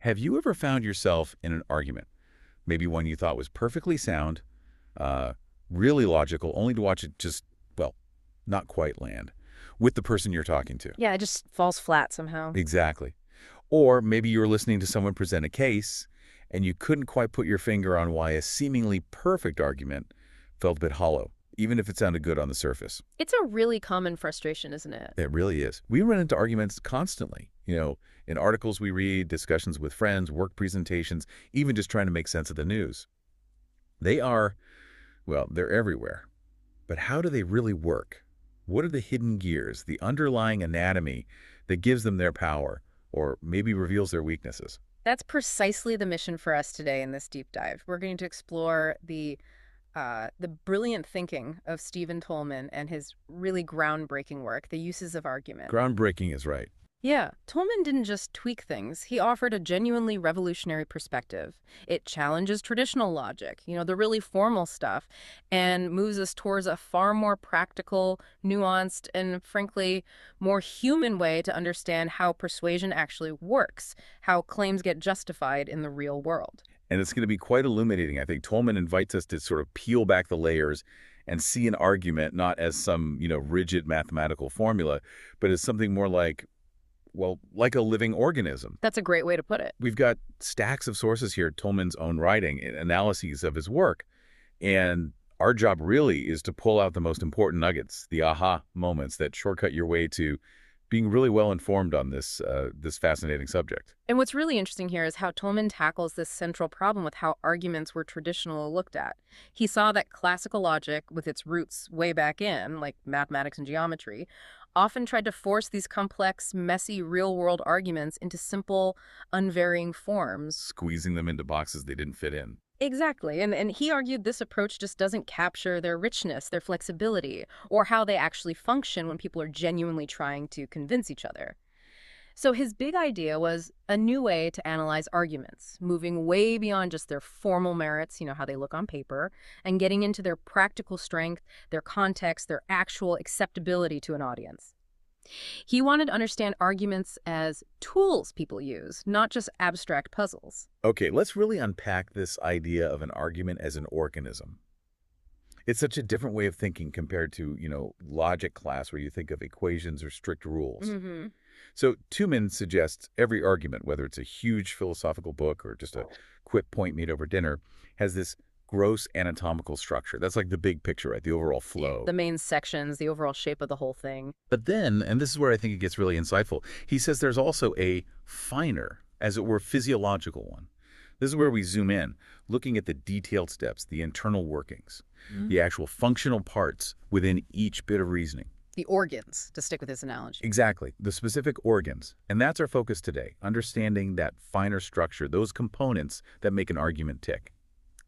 Have you ever found yourself in an argument, maybe one you thought was perfectly sound, uh, really logical, only to watch it just, well, not quite land with the person you're talking to? Yeah, it just falls flat somehow. Exactly. Or maybe you were listening to someone present a case and you couldn't quite put your finger on why a seemingly perfect argument felt a bit hollow, even if it sounded good on the surface. It's a really common frustration, isn't it? It really is. We run into arguments constantly, in articles we read, discussions with friends, work presentations, even just trying to make sense of the news. They are, well, they're everywhere. But how do they really work? What are the hidden gears, the underlying anatomy that gives them their power, or maybe reveals their weaknesses? That's precisely the mission for us today in this deep dive. We're going to explore the brilliant thinking of Stephen Toulmin and his really groundbreaking work, The Uses of Argument. Groundbreaking is right. Yeah, Toulmin didn't just tweak things. He offered a genuinely revolutionary perspective. It challenges traditional logic, the really formal stuff, and moves us towards a far more practical, nuanced, and frankly, more human way to understand how persuasion actually works, how claims get justified in the real world. And it's going to be quite illuminating. I think Tolman invites us to sort of peel back the layers and see an argument not as some, rigid mathematical formula, but as something more like, well, like a living organism. That's a great way to put it. We've got stacks of sources here, Tolman's own writing, and analyses of his work. And our job really is to pull out the most important nuggets, the aha moments that shortcut your way to being really well informed on this fascinating subject. And what's really interesting here is how Toulmin tackles this central problem with how arguments were traditionally looked at. He saw that classical logic, with its roots way back in, like mathematics and geometry, often tried to force these complex, messy, real-world arguments into simple, unvarying forms. Squeezing them into boxes they didn't fit in. Exactly. And he argued this approach just doesn't capture their richness, their flexibility, or how they actually function when people are genuinely trying to convince each other. So his big idea was a new way to analyze arguments, moving way beyond just their formal merits, how they look on paper, and getting into their practical strength, their context, their actual acceptability to an audience. He wanted to understand arguments as tools people use, not just abstract puzzles. Okay, let's really unpack this idea of an argument as an organism. It's such a different way of thinking compared to, logic class where you think of equations or strict rules. Mm-hmm. So Toulmin suggests every argument, whether it's a huge philosophical book or just a quick point made over dinner, has this gross anatomical structure. That's like the big picture, right? The overall flow. The main sections, the overall shape of the whole thing. But then, and this is where I think it gets really insightful, he says there's also a finer, as it were, physiological one. This is where we zoom in, looking at the detailed steps, the internal workings, the actual functional parts within each bit of reasoning. The organs, to stick with this analogy. Exactly, the specific organs. And that's our focus today, understanding that finer structure, those components that make an argument tick.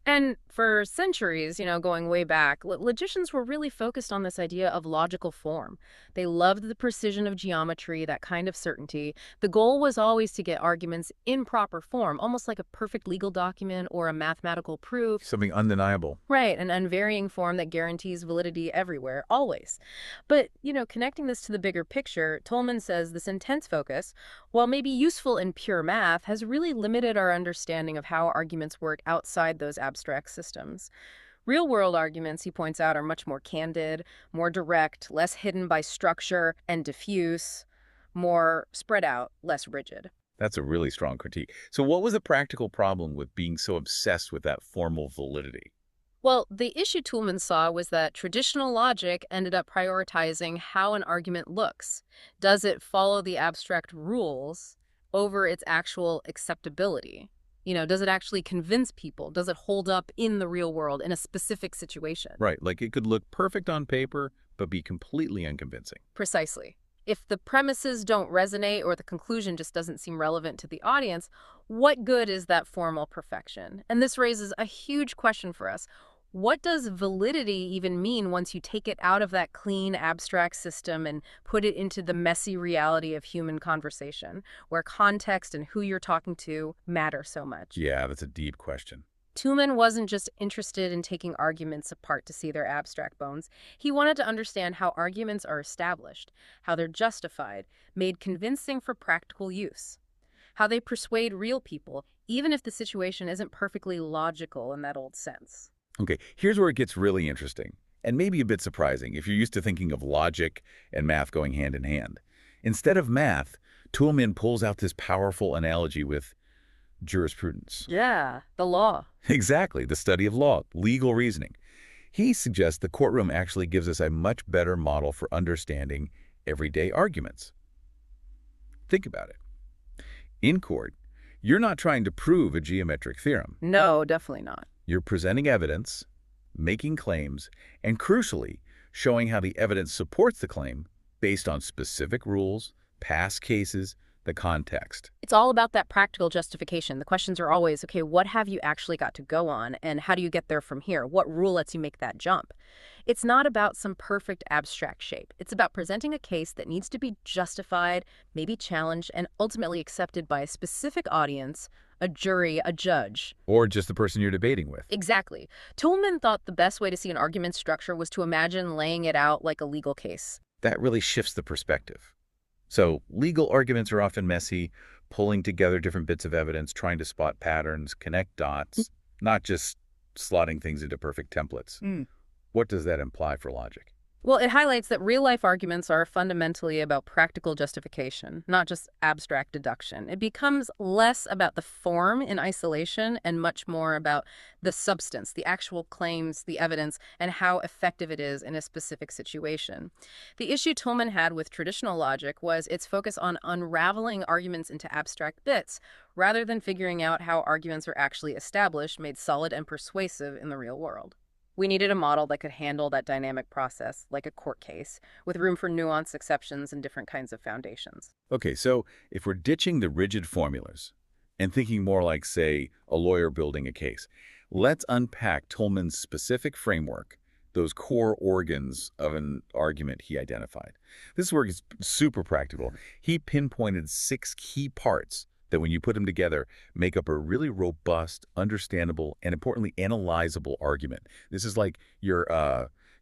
And for centuries, going way back, logicians were really focused on this idea of logical form. They loved the precision of geometry, that kind of certainty. The goal was always to get arguments in proper form, almost like a perfect legal document or a mathematical proof. Something undeniable. Right, an unvarying form that guarantees validity everywhere, always. But, connecting this to the bigger picture, Toulmin says this intense focus, while maybe useful in pure math, has really limited our understanding of how arguments work outside those abstract systems. Real-world arguments, he points out, are much more candid, more direct, less hidden by structure and diffuse, more spread out, less rigid. That's a really strong critique. So what was the practical problem with being so obsessed with that formal validity? Well, the issue Toulmin saw was that traditional logic ended up prioritizing how an argument looks. Does it follow the abstract rules over its actual acceptability? Does it actually convince people? Does it hold up in the real world in a specific situation? Right, like it could look perfect on paper, but be completely unconvincing. Precisely. If the premises don't resonate or the conclusion just doesn't seem relevant to the audience, what good is that formal perfection? And this raises a huge question for us. What does validity even mean once you take it out of that clean, abstract system and put it into the messy reality of human conversation, where context and who you're talking to matter so much? Yeah, that's a deep question. Toulmin wasn't just interested in taking arguments apart to see their abstract bones. He wanted to understand how arguments are established, how they're justified, made convincing for practical use. how they persuade real people, even if the situation isn't perfectly logical in that old sense. Okay, here's where it gets really interesting, and maybe a bit surprising if you're used to thinking of logic and math going hand in hand. Instead of math, Toulmin pulls out this powerful analogy with jurisprudence. Yeah, the law. Exactly, the study of law, legal reasoning. He suggests the courtroom actually gives us a much better model for understanding everyday arguments. Think about it. In court, you're not trying to prove a geometric theorem. No, definitely not. You're presenting evidence, making claims, and crucially, showing how the evidence supports the claim based on specific rules, past cases, the context. It's all about that practical justification. The questions are always, okay, what have you actually got to go on, and how do you get there from here? What rule lets you make that jump? It's not about some perfect abstract shape. It's about presenting a case that needs to be justified, maybe challenged, and ultimately accepted by a specific audience, a jury, a judge. Or just the person you're debating with. Exactly. Toulmin thought the best way to see an argument structure was to imagine laying it out like a legal case. That really shifts the perspective. So legal arguments are often messy, pulling together different bits of evidence, trying to spot patterns, connect dots, not just slotting things into perfect templates. What does that imply for logic? Well, it highlights that real-life arguments are fundamentally about practical justification, not just abstract deduction. It becomes less about the form in isolation and much more about the substance, the actual claims, the evidence, and how effective it is in a specific situation. The issue Toulmin had with traditional logic was its focus on unraveling arguments into abstract bits, rather than figuring out how arguments are actually established, made solid, and persuasive in the real world. We needed a model that could handle that dynamic process, like a court case, with room for nuanced exceptions and different kinds of foundations. Okay, so if we're ditching the rigid formulas and thinking more like, say, a lawyer building a case, let's unpack Toulmin's specific framework, those core organs of an argument he identified. This work is super practical. He pinpointed 6 key parts that when you put them together, make up a really robust, understandable, and importantly, analyzable argument. This is like your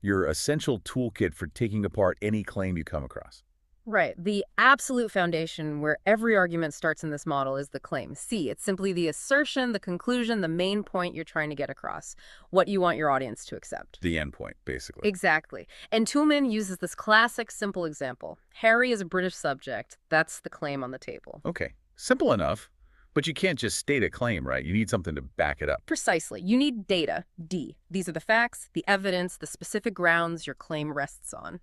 essential toolkit for taking apart any claim you come across. Right. The absolute foundation where every argument starts in this model is the claim. C. It's simply the assertion, the conclusion, the main point you're trying to get across, what you want your audience to accept. The end point, basically. Exactly. And Toulmin uses this classic, simple example. Harry is a British subject. That's the claim on the table. Okay. Simple enough, but you can't just state a claim, right? You need something to back it up. Precisely. You need data, D. These are the facts, the evidence, the specific grounds your claim rests on.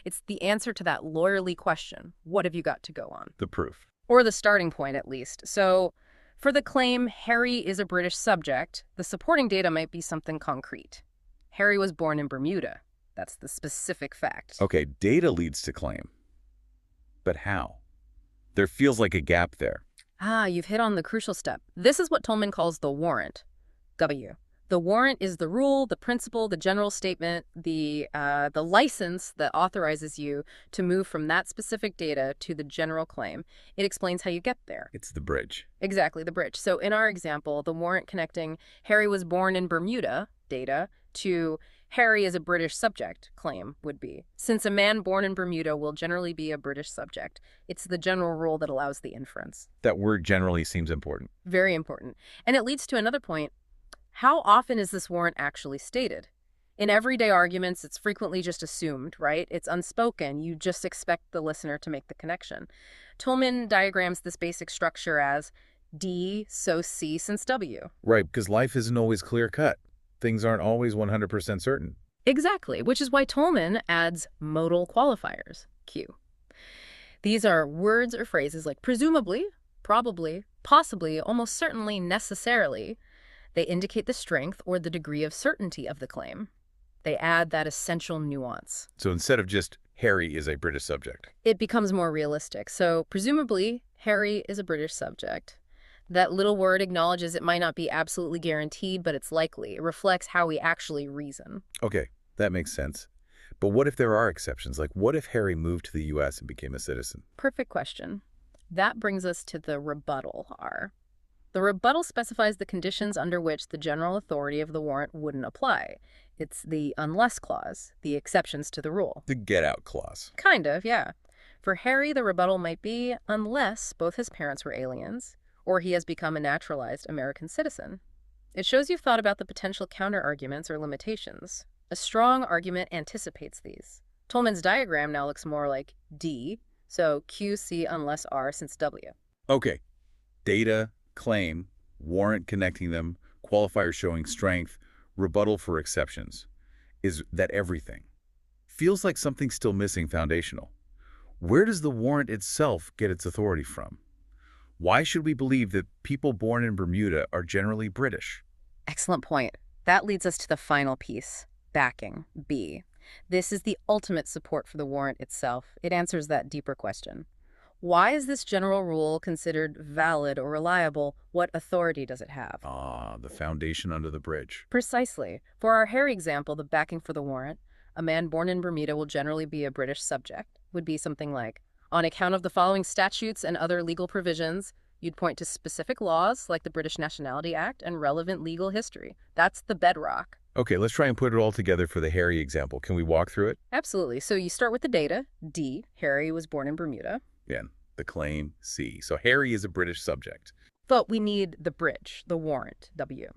It's the answer to that lawyerly question, what have you got to go on? The proof. Or the starting point, at least. So, for the claim, Harry is a British subject, the supporting data might be something concrete. Harry was born in Bermuda. That's the specific fact. Okay, data leads to claim. But how? There feels like a gap there. You've hit on the crucial step. This is what Toulmin calls the warrant. W. The warrant is the rule, the principle, the general statement, the license that authorizes you to move from that specific data to the general claim. It explains how you get there. It's the bridge. Exactly, the bridge. So in our example, the warrant connecting Harry was born in Bermuda data to Harry is a British subject claim would be, since a man born in Bermuda will generally be a British subject. It's the general rule that allows the inference. That word generally seems important. Very important. And it leads to another point. How often is this warrant actually stated? In everyday arguments, it's frequently just assumed, right? It's unspoken. You just expect the listener to make the connection. Toulmin diagrams this basic structure as D, so C since W. Right, because life isn't always clear-cut. Things aren't always 100% certain. Exactly, which is why Toulmin adds modal qualifiers, Q. These are words or phrases like presumably, probably, possibly, almost certainly, necessarily. They indicate the strength or the degree of certainty of the claim. They add that essential nuance. So instead of just Harry is a British subject. It becomes more realistic. So presumably, Harry is a British subject. That little word acknowledges it might not be absolutely guaranteed, but it's likely. It reflects how we actually reason. Okay, that makes sense. But what if there are exceptions? Like, what if Harry moved to the U.S. and became a citizen? Perfect question. That brings us to the rebuttal, R. The rebuttal specifies the conditions under which the general authority of the warrant wouldn't apply. It's the unless clause, the exceptions to the rule. The get-out clause. Kind of, yeah. For Harry, the rebuttal might be unless both his parents were aliens, or he has become a naturalized American citizen. It shows you've thought about the potential counter-arguments or limitations. A strong argument anticipates these. Toulmin's diagram now looks more like D, so Q, C unless R since W. Okay, data, claim, warrant connecting them, qualifier showing strength, rebuttal for exceptions. Is that everything? Feels like something's still missing foundational. Where does the warrant itself get its authority from? Why should we believe that people born in Bermuda are generally British? Excellent point. That leads us to the final piece, backing, B. This is the ultimate support for the warrant itself. It answers that deeper question. Why is this general rule considered valid or reliable? What authority does it have? Ah, the foundation under the bridge. Precisely. For our Harry example, the backing for the warrant, a man born in Bermuda will generally be a British subject, would be something like, on account of the following statutes and other legal provisions, you'd point to specific laws like the British Nationality Act and relevant legal history. That's the bedrock. Okay, let's try and put it all together for the Harry example. Can we walk through it? Absolutely. So you start with the data. D, Harry was born in Bermuda. Again, the claim, C. So Harry is a British subject. But we need the bridge, the warrant, W.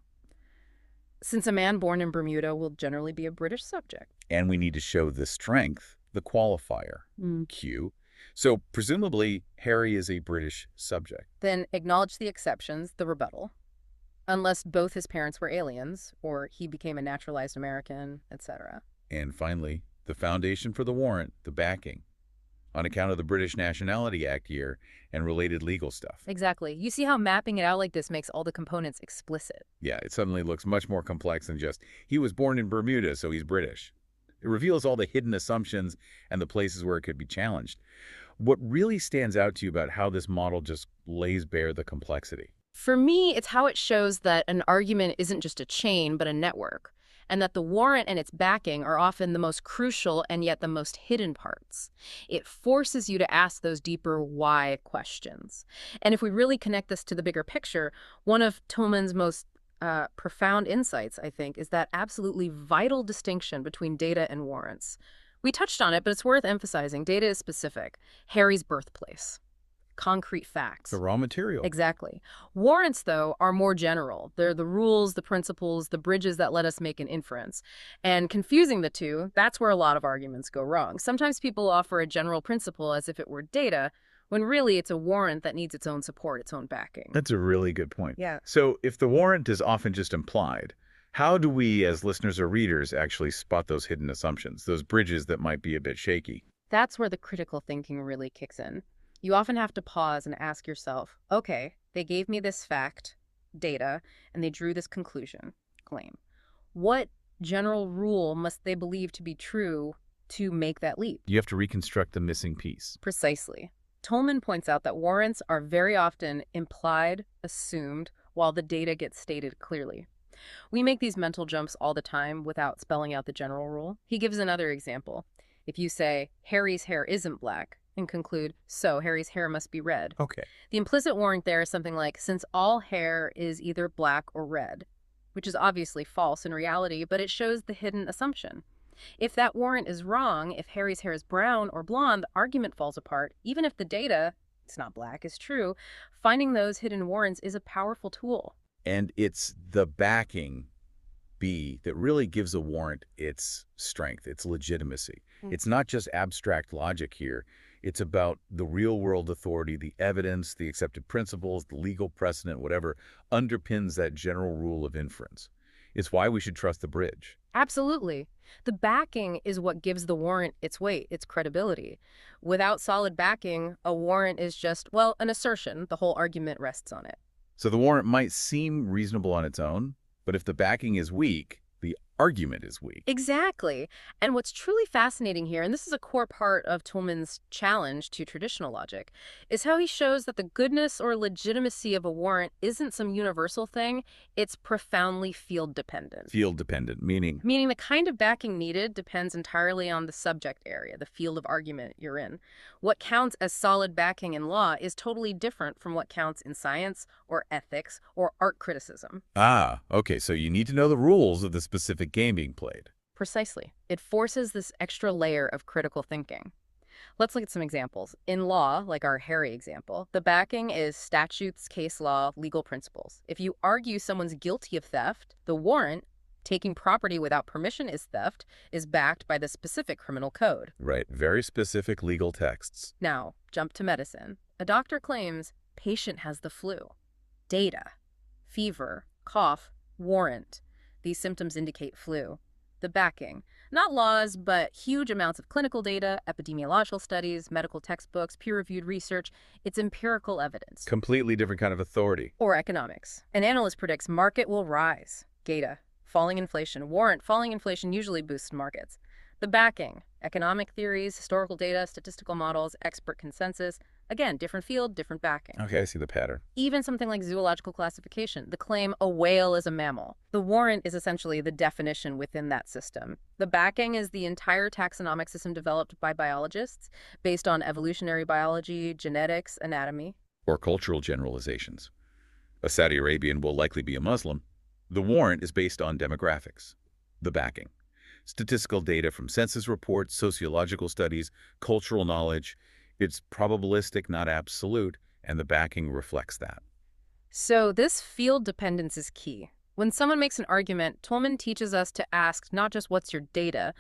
Since a man born in Bermuda will generally be a British subject. And we need to show the strength, the qualifier, Q. So presumably, Harry is a British subject. Then acknowledge the exceptions, the rebuttal. Unless both his parents were aliens, or he became a naturalized American, etc. And finally, the foundation for the warrant, the backing, on account of the British Nationality Act year and related legal stuff. Exactly. You see how mapping it out like this makes all the components explicit. Yeah, it suddenly looks much more complex than just, he was born in Bermuda, so he's British. It reveals all the hidden assumptions and the places where it could be challenged. What really stands out to you about how this model just lays bare the complexity? For me, it's how it shows that an argument isn't just a chain, but a network, and that the warrant and its backing are often the most crucial and yet the most hidden parts. It forces you to ask those deeper why questions. And if we really connect this to the bigger picture, one of Toulmin's most profound insights, I think, is that absolutely vital distinction between data and warrants. We touched on it, but it's worth emphasizing. Data is specific. Harry's birthplace. Concrete facts. The raw material. Exactly. Warrants, though, are more general. They're the rules, the principles, the bridges that let us make an inference. And confusing the two, that's where a lot of arguments go wrong. Sometimes people offer a general principle as if it were data, when really it's a warrant that needs its own support, its own backing. That's a really good point. Yeah. So if the warrant is often just implied, how do we, as listeners or readers, actually spot those hidden assumptions, those bridges that might be a bit shaky? That's where the critical thinking really kicks in. You often have to pause and ask yourself, okay, they gave me this fact, data, and they drew this conclusion, claim. What general rule must they believe to be true to make that leap? You have to reconstruct the missing piece. Precisely. Toulmin points out that warrants are very often implied, assumed, while the data gets stated clearly. We make these mental jumps all the time without spelling out the general rule. He gives another example. If you say, Harry's hair isn't black, and conclude, so Harry's hair must be red. Okay. The implicit warrant there is something like, since all hair is either black or red, which is obviously false in reality, but it shows the hidden assumption. If that warrant is wrong, if Harry's hair is brown or blonde, the argument falls apart. Even if the data, it's not black, is true, finding those hidden warrants is a powerful tool. And it's the backing, B, that really gives a warrant its strength, its legitimacy. It's not just abstract logic here. It's about the real-world authority, the evidence, the accepted principles, the legal precedent, whatever, underpins that general rule of inference. It's why we should trust the bridge. Absolutely. The backing is what gives the warrant its weight, its credibility. Without solid backing, a warrant is just, well, an assertion. The whole argument rests on it. So the warrant might seem reasonable on its own, but if the backing is weak, the argument is weak. Exactly. And what's truly fascinating here, and this is a core part of Toulmin's challenge to traditional logic, is how he shows that the goodness or legitimacy of a warrant isn't some universal thing. It's profoundly field-dependent. Field-dependent, meaning? Meaning the kind of backing needed depends entirely on the subject area, the field of argument you're in. What counts as solid backing in law is totally different from what counts in science or ethics or art criticism. Ah, okay, so you need to know the rules of the specific game being played. Precisely. It forces this extra layer of critical thinking. Let's look at some examples. In law, like our Harry example, the backing is statutes, case law, legal principles. If you argue someone's guilty of theft, the warrant, taking property without permission is theft, is backed by the specific criminal code. Right, very specific legal texts. Now, jump to medicine. A doctor claims patient has the flu. Data, fever, cough, warrant. These symptoms indicate flu. The backing, not laws, but huge amounts of clinical data, epidemiological studies, medical textbooks, peer-reviewed research. It's empirical evidence. Completely different kind of authority. Or economics. An analyst predicts market will rise. Data, falling inflation. Warrant, falling inflation usually boosts markets. The backing, economic theories, historical data, statistical models, expert consensus. Again, different field, different backing. Okay, I see the pattern. Even something like zoological classification, the claim a whale is a mammal. The warrant is essentially the definition within that system. The backing is the entire taxonomic system developed by biologists based on evolutionary biology, genetics, anatomy. Or cultural generalizations. A Saudi Arabian will likely be a Muslim. The warrant is based on demographics. The backing. Statistical data from census reports, sociological studies, cultural knowledge. It's probabilistic, not absolute, and the backing reflects that. So this field dependence is key. When someone makes an argument, Toulmin teaches us to ask not just what's your data,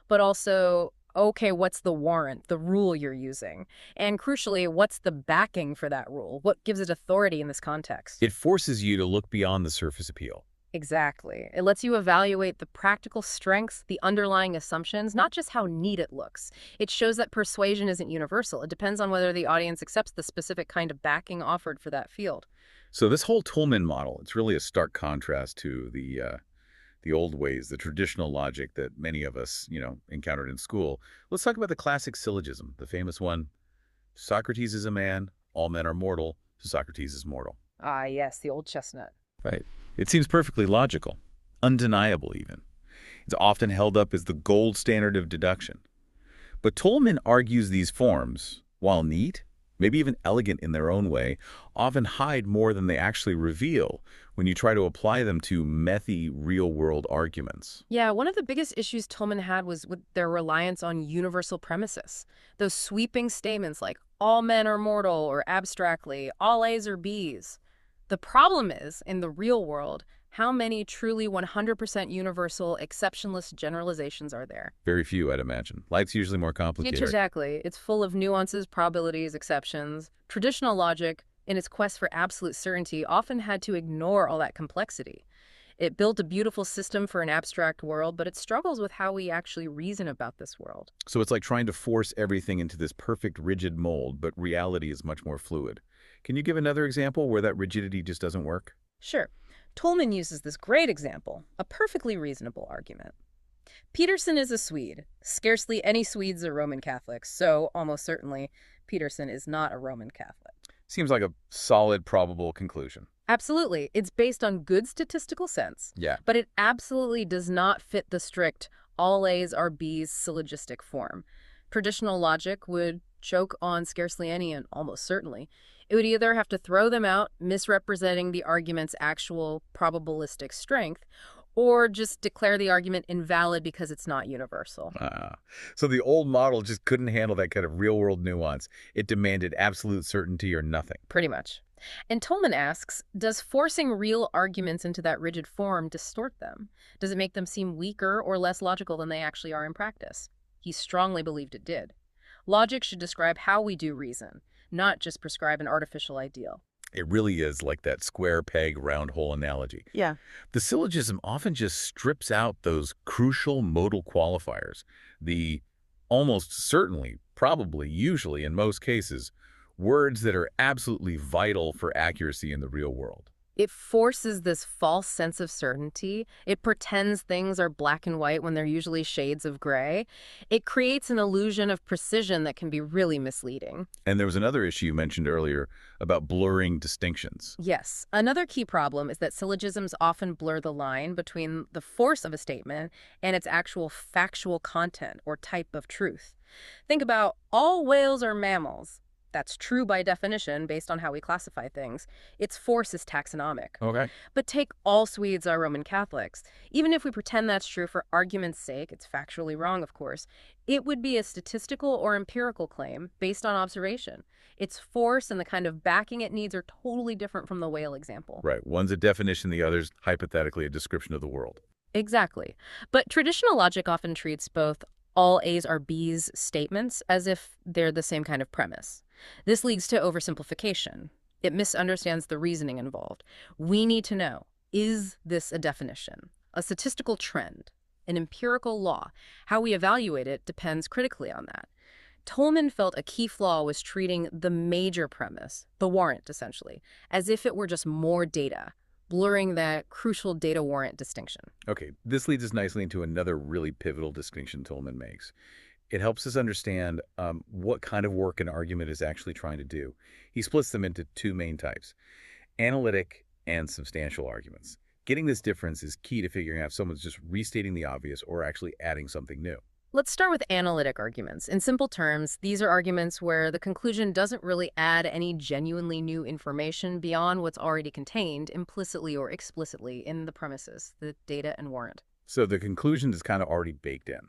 but also, okay, what's the warrant, the rule you're using? And crucially, what's the backing for that rule? What gives it authority in this context? It forces you to look beyond the surface appeal. Exactly. It lets you evaluate the practical strengths, the underlying assumptions, not just how neat it looks. It shows that persuasion isn't universal. It depends on whether the audience accepts the specific kind of backing offered for that field. So this whole Toulmin model, it's really a stark contrast to the old ways, the traditional logic that many of us, encountered in school. Let's talk about the classic syllogism, the famous one, Socrates is a man, all men are mortal, so Socrates is mortal. Ah, yes, the old chestnut. Right. It seems perfectly logical, undeniable even. It's often held up as the gold standard of deduction. But Toulmin argues these forms, while neat, maybe even elegant in their own way, often hide more than they actually reveal when you try to apply them to methy, real-world arguments. Yeah, one of the biggest issues Toulmin had was with their reliance on universal premises. Those sweeping statements like, all men are mortal, or abstractly, all A's are B's. The problem is, in the real world, how many truly 100% universal, exceptionless generalizations are there? Very few, I'd imagine. Life's usually more complicated. Exactly. It's full of nuances, probabilities, exceptions. Traditional logic, in its quest for absolute certainty, often had to ignore all that complexity. It built a beautiful system for an abstract world, but it struggles with how we actually reason about this world. So it's like trying to force everything into this perfect, rigid mold, but reality is much more fluid. Can you give another example where that rigidity just doesn't work? Sure. Toulmin uses this great example, a perfectly reasonable argument. Peterson is a Swede. Scarcely any Swedes are Roman Catholics, so almost certainly Peterson is not a Roman Catholic. Seems like a solid, probable conclusion. Absolutely. It's based on good statistical sense. Yeah. But it absolutely does not fit the strict all A's are B's syllogistic form. Traditional logic would choke on scarcely any and almost certainly. It would either have to throw them out, misrepresenting the argument's actual probabilistic strength, or just declare the argument invalid because it's not universal. So the old model just couldn't handle that kind of real-world nuance. It demanded absolute certainty or nothing. Pretty much. And Toulmin asks, does forcing real arguments into that rigid form distort them? Does it make them seem weaker or less logical than they actually are in practice? He strongly believed it did. Logic should describe how we do reason, not just prescribe an artificial ideal. It really is like that square peg, round hole analogy. Yeah. The syllogism often just strips out those crucial modal qualifiers, the almost certainly, probably, usually, in most cases, words that are absolutely vital for accuracy in the real world. It forces this false sense of certainty. It pretends things are black and white when they're usually shades of gray. It creates an illusion of precision that can be really misleading. And there was another issue you mentioned earlier about blurring distinctions. Yes. Another key problem is that syllogisms often blur the line between the force of a statement and its actual factual content or type of truth. Think about all whales are mammals. That's true by definition based on how we classify things. Its force is taxonomic. Okay. But take all Swedes are Roman Catholics. Even if we pretend that's true for argument's sake, it's factually wrong, of course, it would be a statistical or empirical claim based on observation. Its force and the kind of backing it needs are totally different from the whale example. Right. One's a definition, the other's hypothetically a description of the world. Exactly. But traditional logic often treats both all A's are B's statements as if they're the same kind of premise. This leads to oversimplification. It misunderstands the reasoning involved. We need to know, is this a definition, a statistical trend, an empirical law? How we evaluate it depends critically on that. Toulmin felt a key flaw was treating the major premise, the warrant essentially, as if it were just more data, blurring that crucial data warrant distinction. Okay, this leads us nicely into another really pivotal distinction Toulmin makes. It helps us understand what kind of work an argument is actually trying to do. He splits them into two main types, analytic and substantial arguments. Getting this difference is key to figuring out if someone's just restating the obvious or actually adding something new. Let's start with analytic arguments. In simple terms, these are arguments where the conclusion doesn't really add any genuinely new information beyond what's already contained implicitly or explicitly in the premises, the data and warrant. So the conclusion is kind of already baked in.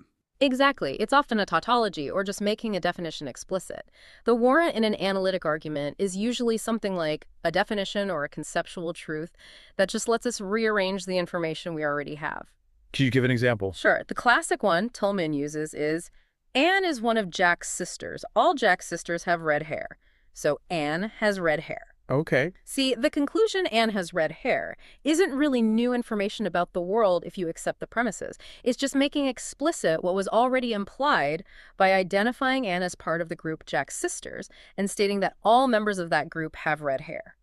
Exactly. It's often a tautology or just making a definition explicit. The warrant in an analytic argument is usually something like a definition or a conceptual truth that just lets us rearrange the information we already have. Can you give an example? Sure. The classic one Toulmin uses is, Anne is one of Jack's sisters. All Jack's sisters have red hair. So Anne has red hair. Okay. See, the conclusion Anne has red hair isn't really new information about the world if you accept the premises. It's just making explicit what was already implied by identifying Anne as part of the group Jack's sisters and stating that all members of that group have red hair.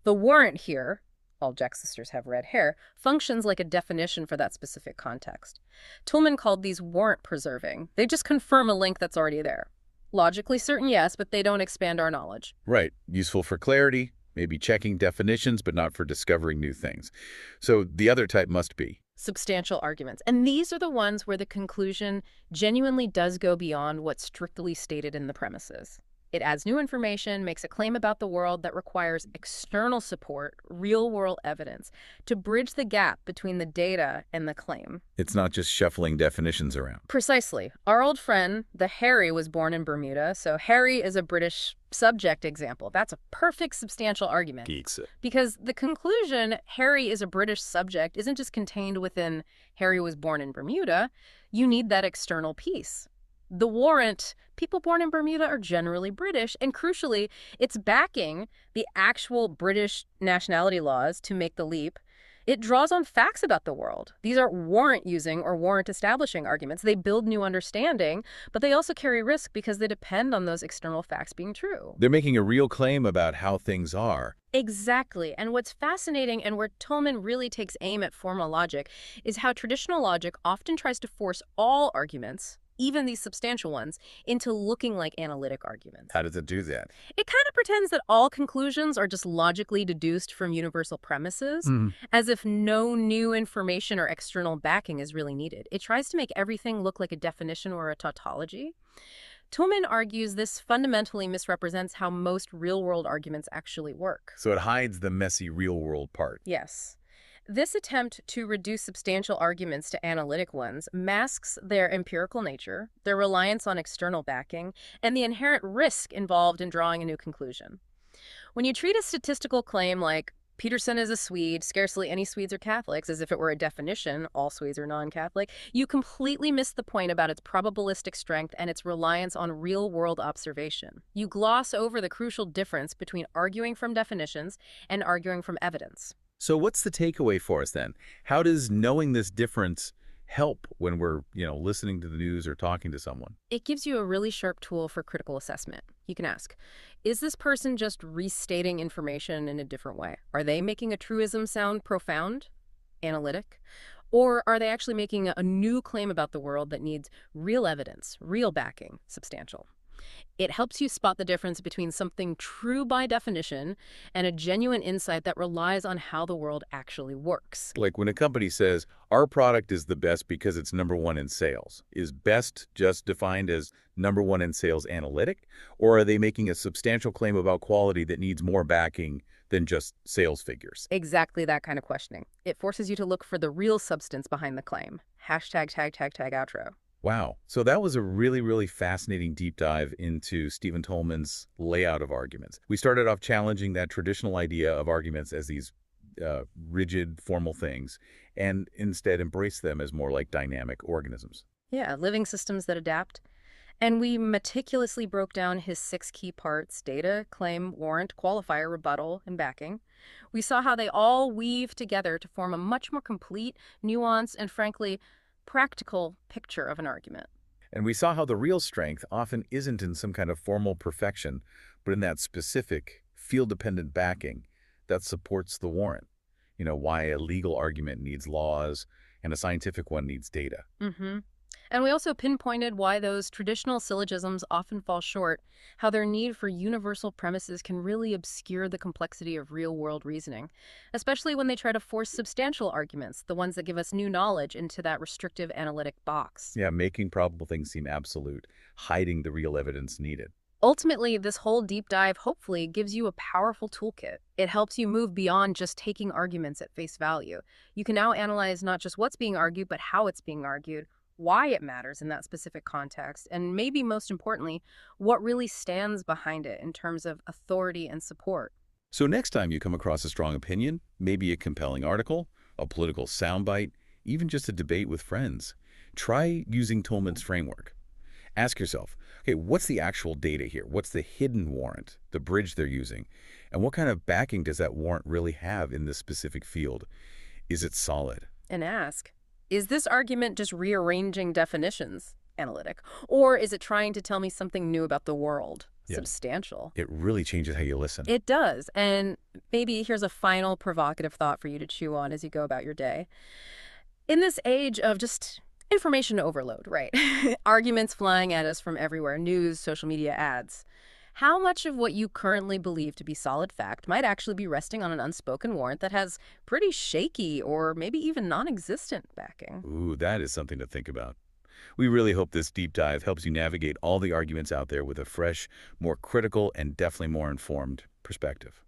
The warrant here, all Jack's sisters have red hair, functions like a definition for that specific context. Toulmin called these warrant preserving. They just confirm a link that's already there. Logically certain, yes, but they don't expand our knowledge. Right. Useful for clarity, maybe checking definitions, but not for discovering new things. So the other type must be substantial arguments. And these are the ones where the conclusion genuinely does go beyond what's strictly stated in the premises. It adds new information, makes a claim about the world that requires external support, real-world evidence, to bridge the gap between the data and the claim. It's not just shuffling definitions around. Precisely. Our old friend, the Harry, was born in Bermuda, so Harry is a British subject example. That's a perfect substantial argument. Geeks it. Because the conclusion, Harry is a British subject, isn't just contained within Harry was born in Bermuda. You need that external piece. The warrant, people born in Bermuda are generally British, and crucially, it's backing the actual British nationality laws to make the leap. It draws on facts about the world. These are warrant-using or warrant-establishing arguments. They build new understanding, but they also carry risk because they depend on those external facts being true. They're making a real claim about how things are. Exactly. And what's fascinating and where Toulmin really takes aim at formal logic is how traditional logic often tries to force all arguments, even these substantial ones, into looking like analytic arguments. How does it do that? It kind of pretends that all conclusions are just logically deduced from universal premises, as if no new information or external backing is really needed. It tries to make everything look like a definition or a tautology. Toulmin argues this fundamentally misrepresents how most real-world arguments actually work. So it hides the messy real-world part. Yes. This attempt to reduce substantial arguments to analytic ones masks their empirical nature, their reliance on external backing, and the inherent risk involved in drawing a new conclusion. When you treat a statistical claim like Peterson is a Swede, scarcely any Swedes are Catholics, as if it were a definition, all Swedes are non-Catholic, you completely miss the point about its probabilistic strength and its reliance on real-world observation. You gloss over the crucial difference between arguing from definitions and arguing from evidence. So what's the takeaway for us then? How does knowing this difference help when we're, listening to the news or talking to someone? It gives you a really sharp tool for critical assessment. You can ask, is this person just restating information in a different way? Are they making a truism sound profound, analytic? Or are they actually making a new claim about the world that needs real evidence, real backing, substantial? It helps you spot the difference between something true by definition and a genuine insight that relies on how the world actually works. Like when a company says, our product is the best because it's number one in sales, is best just defined as number one in sales analytic? Or are they making a substantial claim about quality that needs more backing than just sales figures? Exactly that kind of questioning. It forces you to look for the real substance behind the claim. Hashtag tag tag tag outro. Wow. So that was a really, really fascinating deep dive into Stephen Toulmin's layout of arguments. We started off challenging that traditional idea of arguments as these rigid, formal things, and instead embrace them as more like dynamic organisms. Yeah, living systems that adapt. And we meticulously broke down his 6 key parts: data, claim, warrant, qualifier, rebuttal, and backing. We saw how they all weave together to form a much more complete, nuanced, and frankly, practical picture of an argument. And we saw how the real strength often isn't in some kind of formal perfection, but in that specific, field-dependent backing that supports the warrant. Why a legal argument needs laws and a scientific one needs data. Mm-hmm. And we also pinpointed why those traditional syllogisms often fall short, how their need for universal premises can really obscure the complexity of real-world reasoning, especially when they try to force substantial arguments, the ones that give us new knowledge, into that restrictive analytic box. Yeah, making probable things seem absolute, hiding the real evidence needed. Ultimately, this whole deep dive hopefully gives you a powerful toolkit. It helps you move beyond just taking arguments at face value. You can now analyze not just what's being argued, but how it's being argued, why it matters in that specific context, and maybe most importantly, what really stands behind it in terms of authority and support. So next time you come across a strong opinion, maybe a compelling article, a political soundbite, even just a debate with friends, try using Toulmin's framework. Ask yourself, okay, what's the actual data here? What's the hidden warrant, the bridge they're using? And what kind of backing does that warrant really have in this specific field? Is it solid? And ask, is this argument just rearranging definitions, analytic, or is it trying to tell me something new about the world, Yeah. substantial? It really changes how you listen. It does. And maybe here's a final provocative thought for you to chew on as you go about your day. In this age of just information overload, right? Arguments flying at us from everywhere, news, social media, ads. How much of what you currently believe to be solid fact might actually be resting on an unspoken warrant that has pretty shaky or maybe even non-existent backing? Ooh, that is something to think about. We really hope this deep dive helps you navigate all the arguments out there with a fresh, more critical, and definitely more informed perspective.